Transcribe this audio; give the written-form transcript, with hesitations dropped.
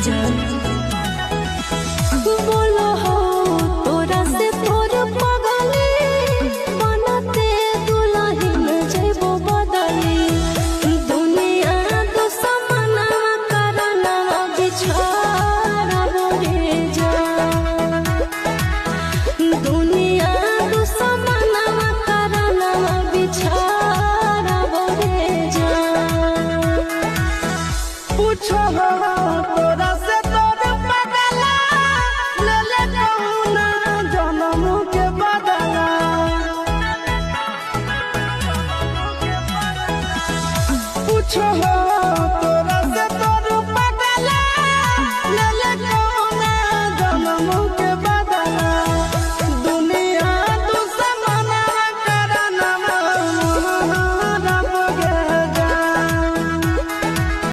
जान बोलो हो तोरा से तोर पगली बनते दुल्हन जइबो बदली दुनिया दुश्मना करना बिछाड़बो रे जान दुनिया दुश्मना करना बिछाड़बो रे जान पूछो तोरा